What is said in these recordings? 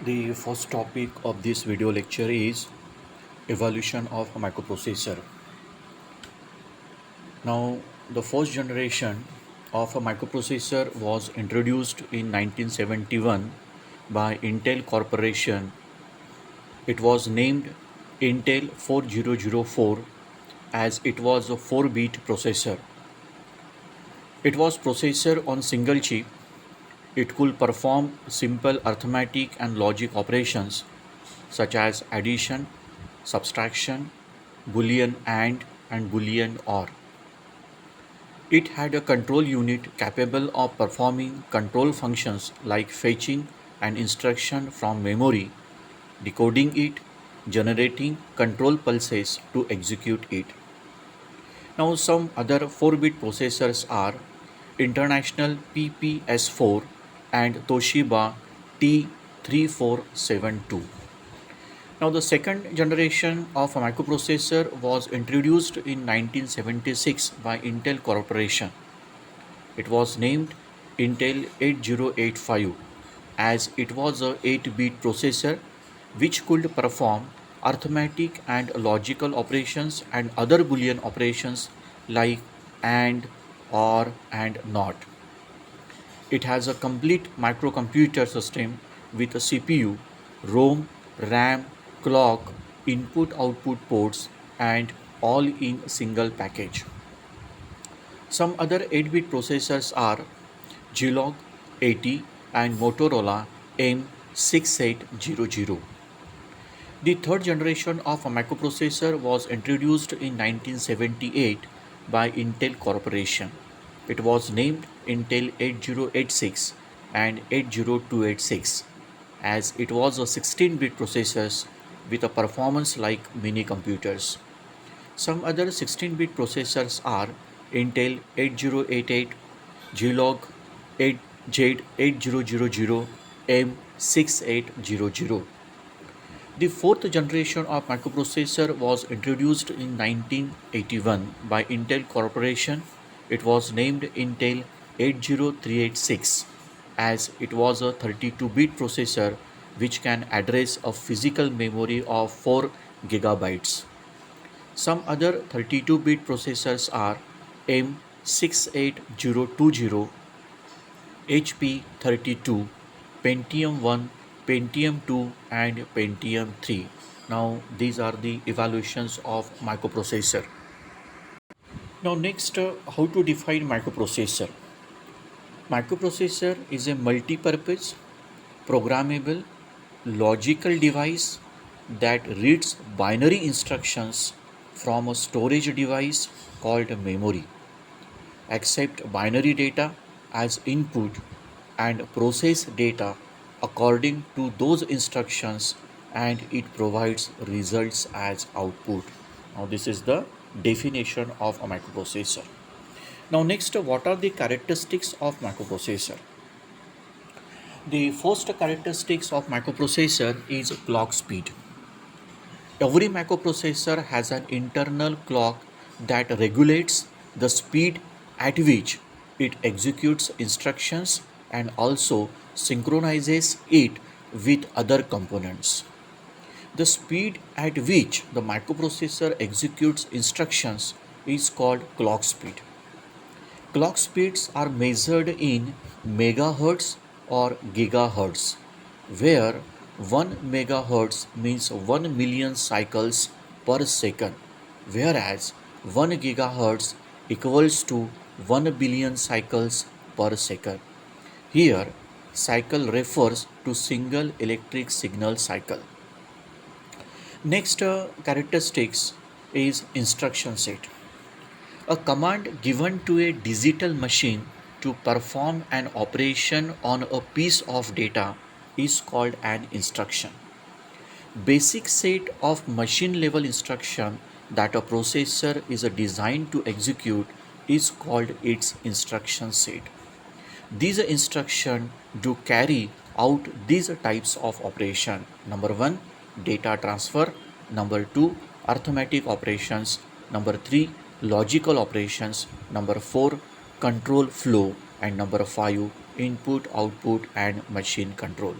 The first topic of this video lecture is evolution of a microprocessor. Now, the first generation of a microprocessor was introduced in 1971 by Intel Corporation. It was named Intel 4004 as it was a 4-bit processor. It was processor on single chip. It could perform simple arithmetic and logic operations such as addition, subtraction, Boolean and Boolean OR. It had a control unit capable of performing control functions like fetching an instruction from memory, decoding it, generating control pulses to execute it. Now, some other 4-bit processors are International PPS4 and Toshiba T3472. Now, the second generation of a microprocessor was introduced in 1976 by Intel Corporation. It was named Intel 8085 as it was a 8-bit processor which could perform arithmetic and logical operations and other Boolean operations like AND, OR and NOT. It has a complete microcomputer system with a CPU, ROM, RAM, clock, input-output ports and all in single package. Some other 8-bit processors are Zilog 80 and Motorola M6800. The third generation of a microprocessor was introduced in 1978 by Intel Corporation. It was named Intel 8086 and 80286 as it was a 16-bit processor with a performance like mini computers. Some other 16-bit processors are Intel 8088, Zilog 8 Z8000, M6800. The fourth generation of microprocessor was introduced in 1981 by Intel Corporation. It was named Intel 80386 as it was a 32-bit processor which can address a physical memory of 4 gigabytes. Some other 32-bit processors are M68020, HP32, Pentium 1, Pentium 2 and Pentium 3. Now these are the evaluations of microprocessor. Now next, how to define microprocessor. Microprocessor is a multi-purpose, programmable, logical device that reads binary instructions from a storage device called memory, accept binary data as input and process data according to those instructions, and it provides results as output. Now this is the definition of a microprocessor. Now next, what are the characteristics of microprocessor? The first characteristics of microprocessor is clock speed. Every microprocessor has an internal clock that regulates the speed at which it executes instructions and also synchronizes it with other components. The speed at which the microprocessor executes instructions is called clock speed. Clock speeds are measured in megahertz or gigahertz, where 1 megahertz means 1 million cycles per second, whereas 1 gigahertz equals to 1 billion cycles per second. Here, cycle refers to single electric signal cycle. Next characteristics is instruction set. A command given to a digital machine to perform an operation on a piece of data is called an instruction. Basic set of machine level instruction that a processor is designed to execute is called its instruction set. These instructions do carry out these types of operation. Number 1, data transfer. Number 2, arithmetic operations. Number 3, logical operations. Number 4, control flow. And number 5, input, output and machine control.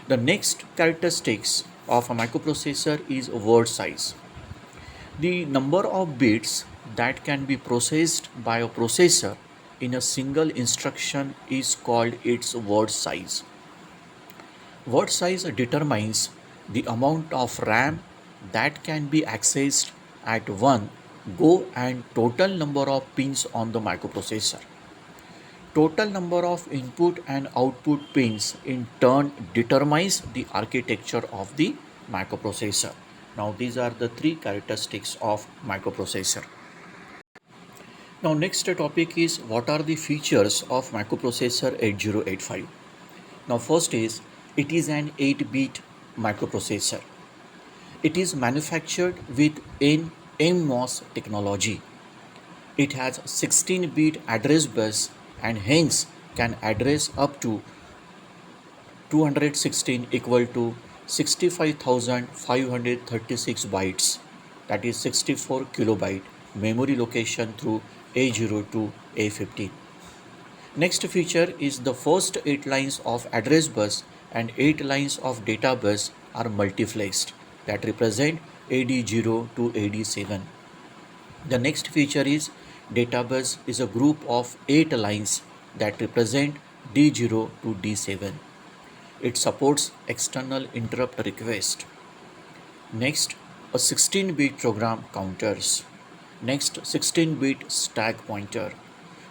The next characteristics of a microprocessor is word size. The number of bits that can be processed by a processor in a single instruction is called its word size. Word size determines the amount of RAM that can be accessed at one go and total number of pins on the microprocessor. Total number of input and output pins in turn determines the architecture of the microprocessor. Now these are the three characteristics of microprocessor. Now next topic is what are the features of microprocessor 8085. Now first is it is an 8-bit microprocessor. It is manufactured with NMOS technology. It has 16-bit address bus and hence can address up to 216 equal to 65,536 bytes, that is 64 kilobyte memory location through A0 to A15. Next feature is the first 8 lines of address bus and 8 lines of data bus are multiplexed, that represent AD0 to AD7. The next feature is data bus is a group of 8 lines that represent D0 to D7. It supports external interrupt request. Next, a 16-bit program counters. Next, 16-bit stack pointer.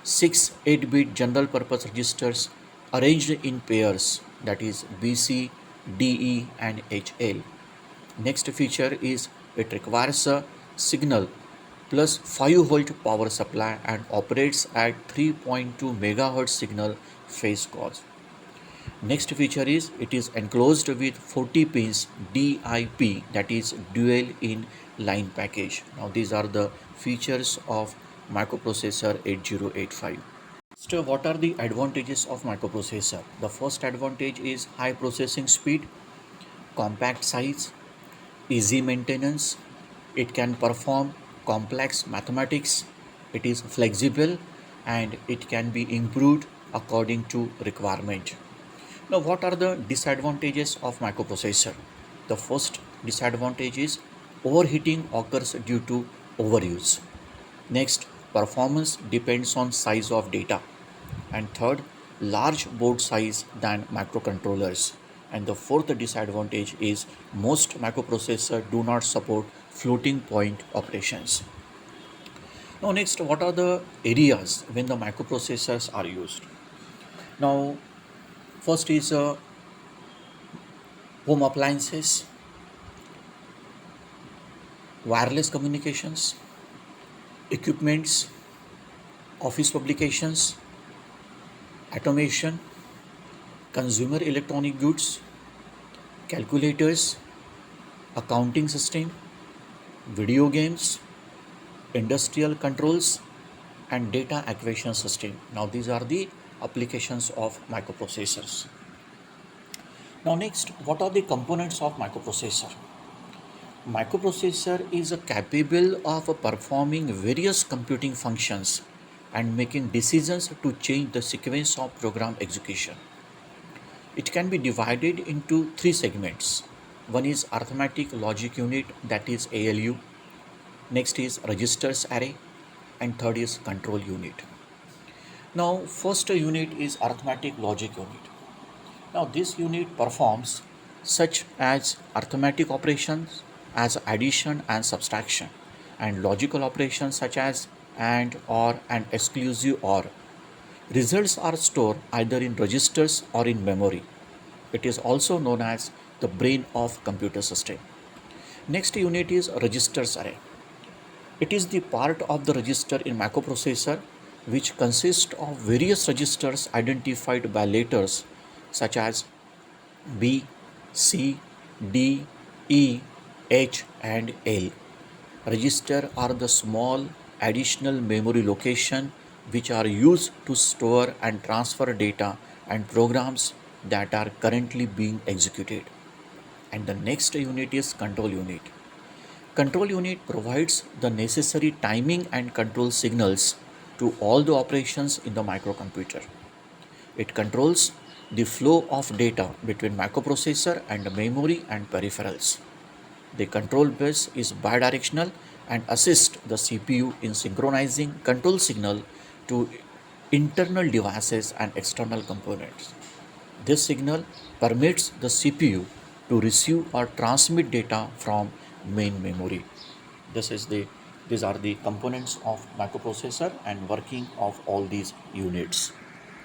6 8-bit general purpose registers arranged in pairs, that is BC, DE and HL. Next feature is it requires a signal plus 5 volt power supply and operates at 3.2 megahertz signal phase cause. Next feature is it is enclosed with 40 pins DIP, that is dual in line package. Now these are the features of microprocessor 8085. So what are the advantages of microprocessor? The first advantage is high processing speed, compact size, easy maintenance. It can perform complex mathematics. It is flexible and it can be improved according to requirement. Now what are the disadvantages of microprocessor? The first disadvantage is overheating occurs due to overuse. Next, performance depends on size of data. And third, large board size than microcontrollers. And the fourth disadvantage is most microprocessors do not support floating point operations. Now next, what are the areas when the microprocessors are used? Now first is home appliances, wireless communications, equipments, office publications, automation, consumer electronic goods, calculators, accounting system, video games, industrial controls, and data acquisition system. Now these are the applications of microprocessors. Now next, what are the components of microprocessor? Microprocessor is capable of performing various computing functions and making decisions to change the sequence of program execution. It can be divided into three segments. One is arithmetic logic unit, that is ALU. Next is registers array, and third is control unit. Now first unit is arithmetic logic unit. Now this unit performs such as arithmetic operations as addition and subtraction, and logical operations such as AND, OR and exclusive OR. Results are stored either in registers or in memory. It is also known as the brain of computer system. Next unit is registers array. It is the part of the register in microprocessor which consists of various registers identified by letters such as B, C, D, E, H and L. Register are the small additional memory location which are used to store and transfer data and programs that are currently being executed. And the next unit is control unit. Control unit provides the necessary timing and control signals to all the operations in the microcomputer. It controls the flow of data between microprocessor and memory and peripherals. The control bus is bidirectional and assists the CPU in synchronizing control signal to internal devices and external components. This signal permits the CPU to receive or transmit data from main memory. These are the components of microprocessor and working of all these units.